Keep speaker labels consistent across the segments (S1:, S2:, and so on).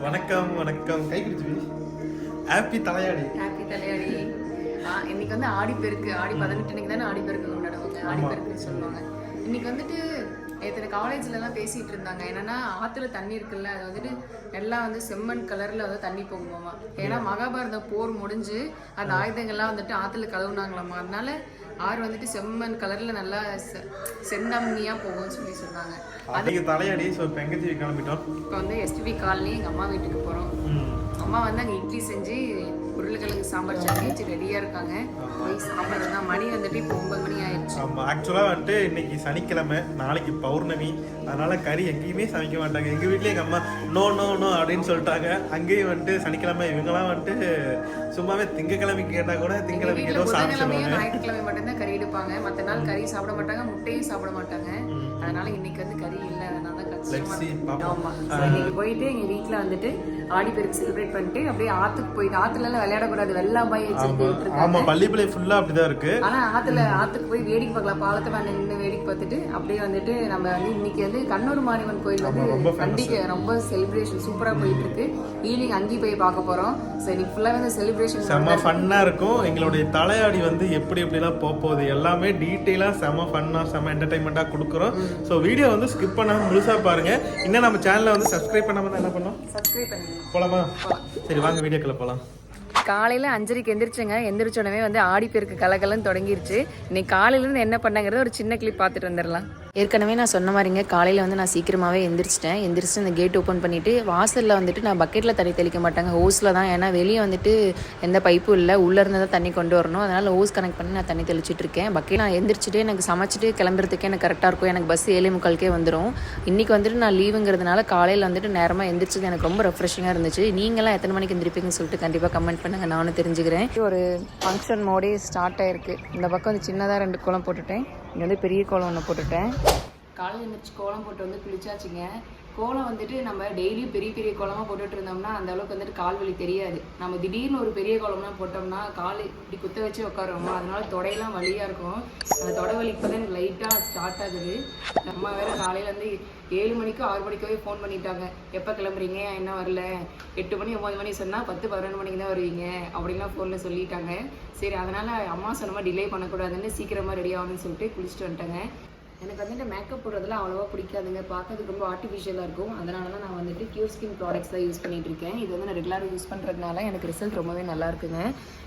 S1: வணக்கம் வணக்கம். கை பிடிச்சி ஹாப்பி தலையாடி.
S2: ஹாப்பி தலையாடி. இன்னைக்கு வந்து ஆடிப்பெருக்கு, ஆடி 18 இன்னைக்கு தானே ஆடிப்பெருக்கு கொண்டாடுவாங்க. ஆடிப்பெருக்குன்னு சொல்லுவாங்க. இன்னைக்கு வந்துட்டு எத்தனை காலேஜ்ல எல்லாம் பேசிட்டு இருந்தாங்க. என்னன்னா ஆத்துல தண்ணி இருக்குல்ல, அது வந்துட்டு எல்லாம் வந்து செம்மண் கலர்ல வந்து தண்ணி போகுமாமா. ஏன்னா மகாபாரத போர் முடிஞ்சு அந்த ஆயுதங்கள்லாம் வந்துட்டு ஆத்துல கழுவுனாங்களாமா. அதனால ஆறு வந்துட்டு செம்மண் கலர்ல நல்லா செந்தம்மியா போகும்னு சொல்லி சொன்னாங்க.
S1: அதுக்கு தலையாடி. ஸோ இப்போ எங்கேஜி கிளம்பிட்டோம்.
S2: இப்போ வந்து எஸ்டிபி காலனி எங்கள் அம்மா வீட்டுக்கு போகிறோம். அம்மா வந்து அங்கே இட்லி செஞ்சு உருளைக்கிழங்கு சாம்பார் சட்னி வச்சு ரெடியாக இருக்காங்க. போய் சாம்பார் தான். மணி வந்துட்டு இப்போ 9 மணி ஆயிடுச்சு.
S1: ஆமாம், ஆக்சுவலாக வந்துட்டு இன்னைக்கு சனிக்கிழமை, நாளைக்கு பௌர்ணமி. அதனால கறி எங்கேயுமே சமைக்க மாட்டாங்க. எங்கள் வீட்லேயே எங்கள் அம்மா நோ நோ நோ அப்படின்னு சொல்லிட்டாங்க. அங்கேயும் வந்துட்டு சனிக்கிழமை இவங்கெல்லாம் வந்துட்டு சும்மாவே திங்கக்கிழமைக்கு கேட்டால் கூட திங்கக்கிழமைக்கு ஏதோ சாப்பிடுவாங்க.
S2: ஞாயிற்றுக்கிழமை மட்டும்தான் கறி எடுப்பாங்க. மற்ற நாள் கறி சாப்பிட மாட்டாங்க, முட்டையும் சாப்பிட மாட்டாங்க. அதனால இன்னைக்கு வந்து கறி இல்லை. அதனால போயிட்டு எங்க வீட்டுல வந்துட்டு ஆடிப்பெருக்கு செலிப்ரேட் பண்ணிட்டு அப்படியே ஆத்துக்கு போயிட்டு, ஆத்துல எல்லாம் விளையாடக்கூடாது, வெள்ளம் பாய் வச்சிருக்காங்க.
S1: பள்ளிப்பள்ளி ஃபுல்லா அப்படிதான் இருக்கு.
S2: ஆனா ஆத்துக்கு போய் வேடிக்கை பார்க்கலாம். பாலத்தை மேல நின்று வேடிக்கை பார்த்துட்டு அப்படியே வந்துட்டு நம்ம வந்து இன்னைக்கு வந்து கண்ணூர் மாரியம்மன் கோயில் வந்து பண்டிகை ரொம்ப செலிப்ரேஷன் சூப்பரா போயிட்டு இருக்கு. ஈவினிங் அங்கேயும் போய் பார்க்க போறோம். சரி, ஃபுல்லா வந்து செலிப்ரேஷன்
S1: செம்ம ஃபன்னா இருக்கும். எங்களுடைய தலையாடி வந்து எப்படி எப்படிலாம் போகுது எல்லாமே டீட்டெயிலா செம்ம ஃபன்னா செம்ம என்டர்டைன்மெண்டா கொடுக்குறோம். ஸோ வீடியோ வந்து ஸ்கிப் பண்ணாம முழுசா பாருங்க. இன்னும் நம்ம சேனலை வந்து சப்ஸ்கிரைப் பண்ணாம என்ன பண்ணோம்?
S2: சப்ஸ்கிரைப் பண்ணுங்க.
S1: போலாமா? சரி வாங்க வீடியோக்குள்ள போலாம்.
S2: காலையில 5:30 எந்திரிச்சேங்க. எந்திரிச்ச உடனே வந்து ஆடிப்பெருக்கு கலகலன்னு தொடங்கிருச்சு. இன்னைக்கு காலையில இருந்து என்ன பண்ணாங்கிறத ஒரு சின்ன கிளிப் பார்த்துட்டு வந்துடலாம். ஏற்கனவே நான் சொன்ன மாதிரிங்க காலையில் வந்து நான் சீக்கிரமாகவே எந்திரிச்சிட்டு இந்த கேட் ஓப்பன் பண்ணிவிட்டு வாசலில் வந்துட்டு நான் பக்கெட்டில் தண்ணி தெளிக்க மாட்டாங்க, ஹோஸில் தான். ஏன்னா வெளியே வந்துட்டு எந்த பைப்பும் இல்லை, உள்ளேருந்து தான் தண்ணி கொண்டு வரணும். அதனால் ஹோஸ் கனெக்ட் பண்ணி நான் தண்ணி தெளிச்சிட்டு இருக்கேன். பக்கெட் நான் எந்திரிச்சிட்டு எனக்கு சமைச்சிட்டு கிளம்புறதுக்கே எனக்கு கரெக்டாக இருக்கும். எனக்கு பஸ் 7:45 வந்துடும். இன்றைக்கி வந்துட்டு நான் லீவுங்கிறதுனால காலையில் வந்துட்டு நேரமாக எந்திரிச்சது எனக்கு ரொம்ப ரெஃப்ரெஷிங்காக இருந்துச்சு. நீங்களாம் எத்தனை மணிக்கு எந்திரிப்பீங்கன்னு சொல்லிட்டு கண்டிப்பாக கமெண்ட் பண்ணுங்கள், நானும் தெரிஞ்சுக்கிறேன். ஒரு ஃபங்க்ஷன் மோடே ஸ்டார்ட் ஆயிருக்கு. இந்த பக்கம் வந்து சின்னதாக 2 கோலம் போட்டுட்டேன், இங்கே வந்து பெரிய கோலம் 1 போட்டுட்டேன். காலையில் எழுந்திரிச்சு கோலம் போட்டு வந்து குளிச்சாச்சுங்க. கோலம் வந்துட்டு நம்ம டெய்லியும் பெரிய பெரிய கோலமாக போட்டுட்டு இருந்தோம்னா அந்த அளவுக்கு வந்துட்டு கால் வலி தெரியாது. நம்ம திடீர்னு ஒரு பெரிய கோலம்லாம் போட்டோம்னா கால் இப்படி குத்த வச்சு உட்காரோமா, அதனால தொடையெல்லாம் வலியாக இருக்கும். அந்த தொடை வலி இப்போ தான் எனக்கு லைட்டாக ஸ்டார்ட் ஆகுது. நம்ம வேறு காலையில் வந்து 7 மணிக்கோ 6 மணிக்கோவே ஃபோன் பண்ணிட்டாங்க, எப்போ கிளம்புறீங்க, என்ன வரல, 8 மணி 9 மணி சொன்னால் 10-11 மணிக்கு தான் வருவீங்க அப்படின்லாம் ஃபோனில் சொல்லிட்டாங்க. சரி, அதனால் அம்மா சொன்னமாக டிலே பண்ணக்கூடாதுன்னு சீக்கிரமாக ரெடி ஆகணும்னு சொல்லிட்டு குளிச்சுட்டு வந்துட்டாங்க. எனக்கு வந்துட்டு மேக்கப் போடுறதுலாம் அவ்வளோவா பிடிக்காதுங்க, பார்க்கறதுக்கு ரொம்ப ஆர்டிஃபிஷியலாக இருக்கும். அதனால தான் நான் வந்துட்டு கியூர் ஸ்கின் ப்ராடக்ட்ஸ் தான் யூஸ் பண்ணிகிட்டு இருக்கேன். இது வந்து நான் ரெகுலராக யூஸ் பண்ணுறதுனால எனக்கு ரிசல்ட் ரொம்பவே நல்லா இருக்குங்க.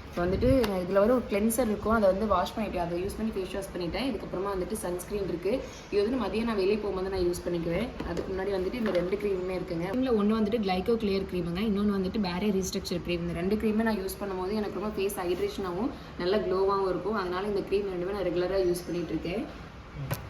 S2: இப்போ வந்துட்டு இதில் ஒரு கிளென்சர் இருக்கும், அதை வந்து வாஷ் பண்ணிவிட்டு அதை யூஸ் பண்ணி ஃபேஸ் வாஷ் பண்ணிட்டேன். இதுக்கப்புறமா வந்துட்டு சன்ஸ்க்ரீன் இருக்குது. இது வந்து மதியம் நான் வெளியே போகும்போது நான் யூஸ் பண்ணிக்குவேன். அதுக்கு முன்னாடி வந்துட்டு இந்த 2 க்ரீமுமே இருக்குங்க. இதில் ஒன்று வந்துட்டு கிளைகோ கிளியர் க்ரீமுங்க, இன்னொன்று வந்துட்டு பேரியர் ரீஸ்ட்ரக்சர் க்ரீம். இந்த 2 க்ரீமே நான் யூஸ் பண்ணும்போது எனக்கு ரொம்ப ஃபேஸ் ஹைட்ரேஷனாகவும் நல்லா க்ளோவாகவும் இருக்கும். அதனால் இந்த க்ரீம் 2மே நான் ரெகுலராக யூஸ் பண்ணிகிட்டு இருக்கேன்.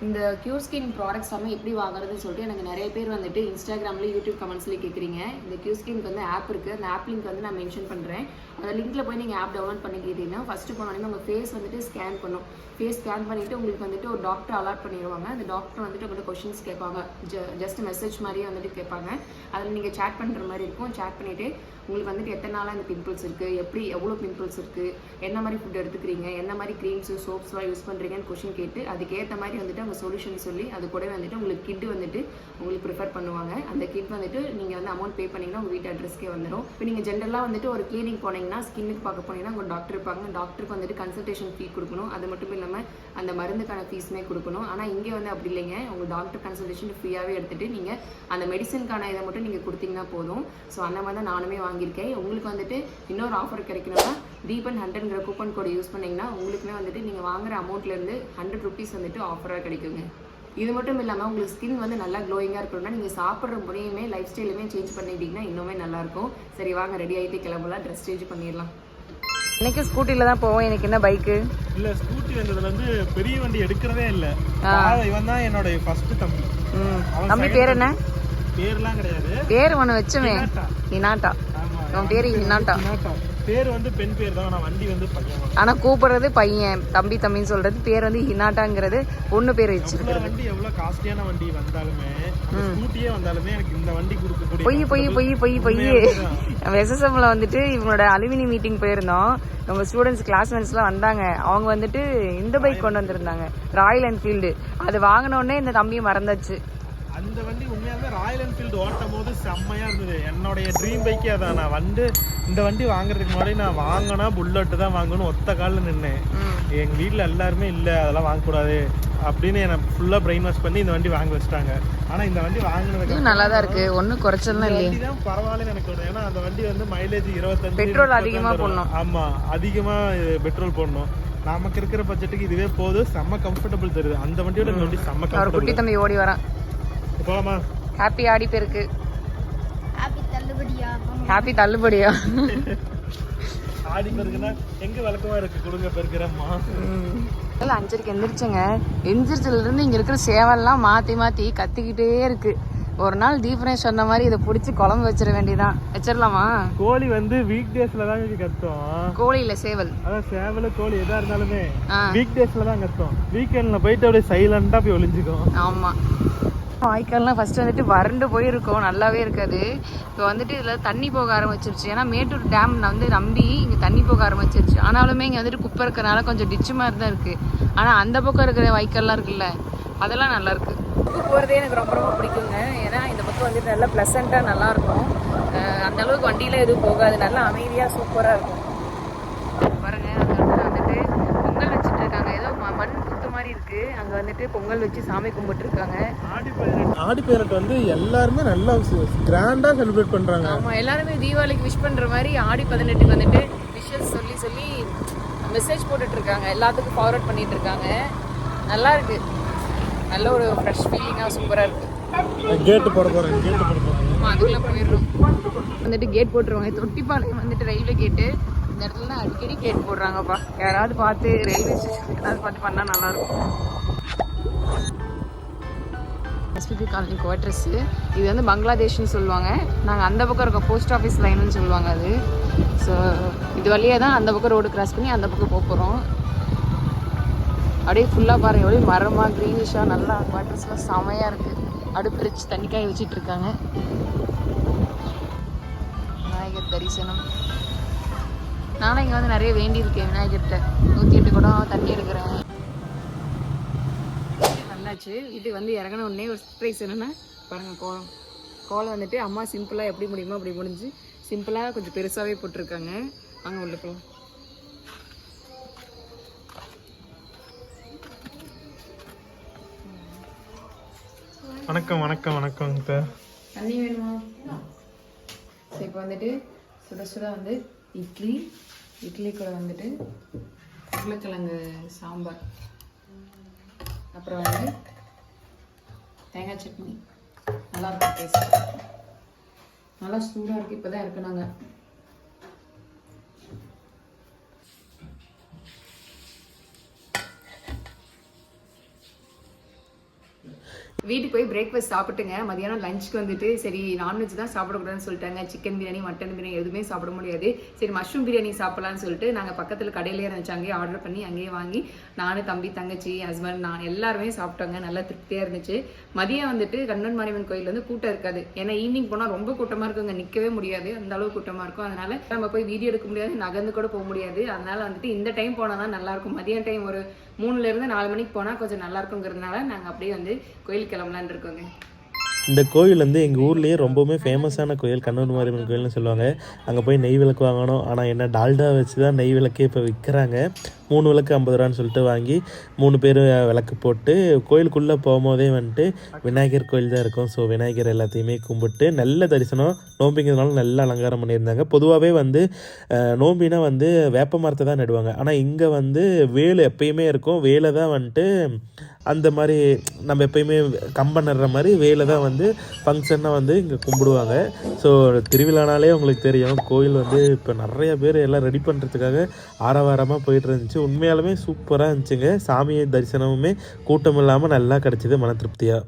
S2: இந்த கியூர் ஸ்கின் ப்ராடக்ட்ஸ் எல்லாமே எப்படி வாங்குறதுன்னு சொல்லிட்டு எனக்கு நிறைய பேர் வந்துட்டு இன்ஸ்டாகிராமில் யூடியூப் கமெண்ட்ஸ்லேயே கேட்குறீங்க. இந்த கியூர் ஸ்கின்க்கு வந்து ஆப் இருக்குது, அந்த ஆப் லிங்க் வந்து நான் மென்ஷன் பண்ணுறேன். அந்த லிங்க்கில் போய் நீங்கள் ஆப் டவுன்லோட் பண்ணிக்கிட்டீங்கன்னா ஃபஸ்ட்டு போனோடனே உங்கள் ஃபேஸ் வந்துட்டு ஸ்கேன் பண்ணும். ஃபேஸ் ஸ்கேன் பண்ணிவிட்டு உங்களுக்கு வந்துட்டு ஒரு டாக்டர் அலாட் பண்ணிடுவாங்க. அந்த டாக்டர் வந்துட்டு உங்கள்கிட்ட கொஷின்ஸ் கேட்பாங்க, ஜஸ்ட் மெசேஜ் மாதிரியே வந்துட்டு கேட்பாங்க. அதில் நீங்கள் சேட் பண்ணுற மாதிரி இருக்கும். சேட் பண்ணிவிட்டு உங்களுக்கு வந்துட்டு எத்தனை நாளாக இந்த பிம்பிள்ஸ் இருக்குது, எவ்வளோ பிம்பிள்ஸ் இருக்குது, என்ன மாதிரி ஃபுட் எடுத்துக்கிறீங்க, என்ன மாதிரி க்ரீம்ஸு சோப்ஸ்லாம் யூஸ் பண்ணுறீங்கன்னு கொஷின் கேட்டு அதுக்கேற்ற மாதிரி வந்துட்டு அவங்க சொல்யூஷன் சொல்லி அது கூட வந்துட்டு உங்களுக்கு கிட் வந்துட்டு உங்களுக்கு ப்ரிஃபர் பண்ணுவாங்க. அந்த கிட் வந்துட்டு நீங்கள் வந்து அமௌண்ட் பே பண்ணிங்கன்னா உங்கள் வீட்டு அட்ரஸ்க்கே வந்துடும். இப்போ நீங்கள் ஜென்ரலாக வந்துட்டு ஒரு கிளினிக் போனீங்கன்னா, ஸ்கின்னுக்கு பார்க்க போனீங்கன்னா உங்கள் டாக்டர் இருப்பாங்க. டாக்டருக்கு வந்துட்டு கன்சல்டேஷன் ஃபீ கொடுக்கணும். அது மட்டும் இல்லாமல் அந்த மருந்துக்கான ஃபீஸுமே கொடுக்கணும். ஆனால் இங்கே வந்து அப்படி இல்லைங்க, உங்கள் டாக்டர் கன்சல்டேஷன் ஃப்ரீயாகவே எடுத்துகிட்டு நீங்கள் அந்த மெடிசனுக்கான இதை மட்டும் நீங்கள் கொடுத்தீங்கன்னா போதும். ஸோ அந்த மாதிரி தான் நானுமே வாங்கியிருக்கேன். உங்களுக்கு வந்துட்டு இன்னொரு ஆஃபர் கிடைக்கணும்னா DEEPAN100ங்கிற கூப்பன் கோடு யூஸ் பண்ணிங்கன்னா உங்களுக்குமே வந்துட்டு நீங்கள் வாங்குற அமௌண்ட்லேருந்து 100 rupees வந்துட்டு ஆஃபராக கிடைக்குங்க. இது மட்டும் இல்லாமல் உங்களுக்கு ஸ்கின் வந்து நல்லா க்ளோயிங்காக இருக்கணும்னா நீங்கள் சாப்பிட்ற முறையுமே லைஃப் ஸ்டைலுமே சேஞ்ச் பண்ணிட்டீங்கன்னா இன்னுமே நல்லாயிருக்கும். சரி வாங்க ரெடி ஆகிட்டு கிளம்பலாம், ட்ரெஸ் சேஞ்ச் பண்ணிடலாம். இன்னைக்கு ஸ்கூட்டியில் தான் போவோம். எனக்கு என்ன பைக்கு
S1: இல்லை, ஸ்கூட்டி வந்ததுலேருந்து பெரிய வண்டி எடுக்கிறதே இல்லை. இவன் தான் என்னோட ஃபர்ஸ்ட் தம்பி.
S2: தம்பி பேர் என்ன?
S1: பேர்லாம் கிடையாது, பேர்
S2: ஒன்று வச்சுவேன், ஹினாட்டா. அவன் பேர் ஹினாட்டா.
S1: பேர் வந்து பெண் பேர் தான், நான் வண்டி வந்து பையன்.
S2: ஆனா கூப்பிடுறது பையன், தம்பின்னு சொல்றது. பேர் வந்து ஹினாட்டாங்கிறது பொண்ணு பேர் வச்சிருக்கிறது.
S1: வண்டி எவ்வளவு காஸ்ட்லியான வண்டி வந்தாலுமே, ஸ்கூட்டியே வந்தாலுமே எனக்கு இந்த வண்டி கொடுக்கக்கூடிய
S2: பொய் வெசசம்ல வந்துட்டு இவங்களோட அலுமினி மீட்டிங் போயிருந்தோம். உங்க ஸ்டூடெண்ட்ஸ் கிளாஸ்மேட்ஸ்லாம் வந்தாங்க. அவங்க வந்துட்டு இந்த பைக் கொண்டு வந்திருந்தாங்க, ராயல் என்ஃபீல்டு. அது வாங்கின உடனே இந்த தம்பியை மறந்தாச்சு.
S1: அந்த வண்டி உண்மையாகவே ராயல் என்ஃபீல்டு ஓட்டும் போது செம்மையாக இருந்தது. என்னுடைய ட்ரீம் பைக்கே அதான். நான் இந்த வண்டி வாங்குறதுக்கு முன்னாடி நான் வாங்கினா புல்லட்டு தான் வாங்கணும் ஒத்த காலில் நின்னேன். எங்கள் வீட்டில் எல்லாருமே இல்லை அதெல்லாம் வாங்கக்கூடாது அப்படின்னு என்னை ஃபுல்லாக பிரெயின் வாஷ் பண்ணி இந்த வண்டி வாங்க வச்சுட்டாங்க. ஆனால் இந்த வண்டி வாங்கினதுக்கு
S2: நல்லா தான் இருக்குது, ஒன்றும் குறைச்சல்லாம் இல்லை.
S1: வண்டி தான் பரவாயில்லன்னு எனக்கு தோணும். ஏன்னா அந்த வண்டி வந்து மைலேஜ் 25
S2: பெட்ரோல் அதிகமாக போடணும்.
S1: ஆமாம், அதிகமாக பெட்ரோல் போடணும். நமக்கு இருக்கிற பட்ஜெட்டுக்கு இதுவே போதும். செம்ம கம்ஃபர்டபுள் தருது அந்த வண்டியோட. இந்த வண்டி செம்ம
S2: ஒரு குட்டி
S1: கம்ஃபர்டபுள்.
S2: தம்பி ஓடி வரான்.
S1: போலாமா?
S2: ஹாப்பி ஆடி பேருக்கு. ஹாப்பி தள்ளுபடியா?
S1: ஆடி பெருக்குன்னா எங்க வழக்கமா இருக்கு கொடுங்க பெருக்கிறம்மா.
S2: 5:30 எந்திரிச்சேங்க. எந்திரிச்சதுலேருந்து இங்கே இருக்கிற சேவல்லாம் மாற்றி கத்திக்கிட்டே இருக்கு. ஒரு நாள் தீபனேஷ் சொன்ன மாதிரி இதை பிடிச்சி குழம்பு வச்சிட வேண்டியதான். வச்சிடலாமா?
S1: கோழி வந்து வீக் டேஸ்ல தான் கத்தும்.
S2: கோழி இல்ல சேவல்.
S1: அதான் சேவல் கோழி எதா இருந்தாலுமே வீக் டேஸ்ல தான் கத்தும். வீக்கெண்ட்ல போயிட்டு அப்படியே சைலண்டா போய் ஒளிஞ்சுக்கும்.
S2: ஆமா, வாய்க்கால்லாம் ஃபர்ஸ்ட் வந்துட்டு வறண்டு போயிருக்கும், நல்லாவே இருக்காது. இப்போ வந்துட்டு இதில் தண்ணி போக ஆரம்பிச்சிருச்சு. ஏன்னா மேட்டூர் டேம் வந்து நம்பி இங்கே தண்ணி போக ஆரம்பிச்சிருச்சு. ஆனாலுமே இங்கே வந்துட்டு குப்பை இருக்கிறனால கொஞ்சம் டிச்சு மாதிரி தான் இருக்குது. ஆனால் அந்த பக்கம் இருக்கிற வாய்க்கால்லாம் இருக்குல்ல, அதெல்லாம் நல்லா இருக்கு. போகிறதே எனக்கு ரொம்ப ரொம்ப பிடிக்குங்க. ஏன்னா இந்த பக்கம் வந்துட்டு நல்லா ப்ளசண்ட்டாக நல்லாயிருக்கும். அந்த அளவுக்கு வண்டியில் எதுவும் போகாது, நல்லா அமைதியாக சூப்பராக இருக்கும். பாருங்க, அந்த இடத்துல வந்துட்டு பொங்கல் வச்சுட்டு இருக்காங்க. ஏதோ மண் குத்து மாதிரி இருக்கு. அங்கே வந்துட்டு பொங்கல் வச்சு சாமி கும்பிட்டு இருக்காங்க.
S1: ஆடி பதினெட்டு வந்து எல்லாருமே நல்லா கிராண்டா செலிப்ரேட் பண்றாங்க.
S2: ஆமா, எல்லாருமே தீபாவளிக்கு விஷ் பண்ற மாதிரி ஆடி 18க்கு வந்துட்டு விஷஸ் சொல்லி மெசேஜ் போட்டுட்டு இருக்காங்க. எல்லாத்துக்கும் ஃபார்வர்ட் பண்ணிட்டு இருக்காங்க. நல்லா இருக்கு, நல்ல ஒரு ஃப்ரெஷ் ஃபீலிங்கா சூப்பரா இருக்கு.
S1: கேட் போட போறேன்.
S2: அதுக்குள்ள போயிடுறோம். வந்துட்டு கேட் போட்டுருவாங்க. தொட்டிப்பாளையம் வந்துட்டு ரயில்வே கேட்டு. இந்த இடத்துல அடிக்கடி கேட் போடுறாங்கப்பா. யாராவது பார்த்து ரயில்வே ஸ்டேஷன் ஏதாவது பார்த்து பண்ணா நல்லா இருக்கும். SPB colony quarters. இது வந்து பங்களாதேஷ்னு சொல்லுவாங்க. நாங்கள் அந்த பக்கம் இருக்கோம், போஸ்ட் ஆஃபீஸ் லைனுன்னு சொல்லுவாங்க அது. ஸோ இது வழியாக தான் அந்த பக்கம் ரோடு கிராஸ் பண்ணி அந்த பக்கம் போக போகிறோம். அப்படியே ஃபுல்லாக பாருங்கள், எவ்வளோ மரமாக க்ரீனிஷாக நல்லா குவார்டர்ஸ்லாம் செமையாக இருக்குது. அடுப்பு வச்சு தண்ணி காய வச்சுட்டு இருக்காங்க. விநாயகர் தரிசனம். நானும் இங்கே வந்து நிறைய வேண்டியிருக்கேன் விநாயகர்கிட்ட. 108 குடம் தண்ணி எடுக்கிறேன். நல்லாச்சு. இது வந்து இறங்கின உடனே ஒரு சர்ப்ரைஸ் என்னென்னா பாருங்கள், கோலம் வந்துட்டு அம்மா சிம்பிளாக எப்படி முடியுமோ அப்படி முடிஞ்சு சிம்பிளாக கொஞ்சம் பெருசாகவே போட்டிருக்காங்க. அங்கே உள்ள போகலாம்.
S1: வணக்கம் வணக்கம் வணக்கம்.
S2: தண்ணி வேணுமா? ஸோ இப்போ வந்துட்டு சுட வந்து இட்லி கூட வந்துட்டு உருளைக்கிழங்கு சாம்பார், அப்புறம் வந்து தேங்காய் சட்னி. நல்லா இருக்கும் டேஸ்ட். நல்லா சூடாக இருக்குது. இப்போ தான் இருக்குனாங்க. வீட்டுக்கு போய் பிரேக்ஃபாஸ்ட் சாப்பிட்டுங்க. மதியானம் லஞ்சுக்கு வந்துட்டு சரி நான்வெஜ் தான் சாப்பிடக்கூடாதுன்னு சொல்லிட்டாங்க. சிக்கன் பிரியாணி, மட்டன் பிரியாணி எதுவுமே சாப்பிட முடியாது. சரி மஷ்ரூம் பிரியாணி சாப்பிடலான்னு சொல்லிட்டு நாங்கள் பக்கத்தில் கடையிலே இருந்துச்சு, அங்கேயே ஆர்டர் பண்ணி அங்கேயே வாங்கி நானும் தம்பி தங்கச்சி ஹஸ்பண்ட் நான் எல்லாருமே சாப்பிட்டோங்க. நல்லா திருப்தியாக இருந்துச்சு. மதியம் வந்துட்டு கண்ணன் மாரியம்மன் கோயில் வந்து கூட்டம் இருக்காது. ஏன்னா ஈவினிங் போனால் ரொம்ப கூட்டமாக இருக்குங்க, நிற்கவே முடியாது, அந்த அளவு கூட்டமாக இருக்கும். அதனால நம்ம போய் வீடியோ எடுக்க முடியாது, நகர்ந்து கூட போக முடியாது. அதனால வந்துட்டு இந்த டைம் போனால் தான் நல்லாயிருக்கும். மதியம் டைம் ஒரு 3லேருந்து 4 மணிக்கு போனால் கொஞ்சம் நல்லா இருக்குங்கிறதுனால நாங்கள் அப்படியே வந்து கோயிலுக்கு கிளம்பலான்னு இருக்கோங்க.
S1: இந்த கோயில் வந்து எங்கள் ஊர்லேயே ரொம்பவுமே ஃபேமஸான கோயில், கண்ணன் மாரியம்மன் கோயில்னு சொல்லுவாங்க. அங்கே போய் நெய் விளக்கு வாங்கணும். ஆனால் என்ன டால்டா வச்சு தான் நெய் விளக்கே இப்போ விற்கிறாங்க. 3 விளக்கு 50 ரூபான்னு சொல்லிட்டு வாங்கி 3 பேர் விளக்கு போட்டு கோயிலுக்குள்ளே போகும்போதே வந்துட்டு விநாயகர் கோயில் தான் இருக்கும். ஸோ விநாயகர் எல்லாத்தையுமே கும்பிட்டு நல்ல தரிசனம். நோம்பிங்கிறதுனால நல்ல அலங்காரம் பண்ணியிருந்தாங்க. பொதுவாகவே வந்து நோம்பினா வந்து வேப்ப மரத்தை தான் நடுவாங்க. ஆனால் இங்கே வந்து வேலு எப்பயுமே இருக்கும். வேலை தான் வந்துட்டு அந்த மாதிரி நம்ம எப்பயுமே கம்பம் நடுற மாதிரி வேலை தான் வந்து ஃபங்க்ஷனாக வந்து இங்கே கும்பிடுவாங்க. ஸோ திருவிழானாலே உங்களுக்கு தெரியும், கோயில் வந்து இப்போ நிறைய பேர் எல்லாம் ரெடி பண்ணுறதுக்காக ஆரவாரமாக போயிட்டு இருந்துச்சு. உண்மையாலுமே சூப்பராக இருந்துச்சுங்க. சாமி தரிசனமுமே கூட்டம் இல்லாமல் நல்லா கிடச்சிது, மன திருப்தியாக.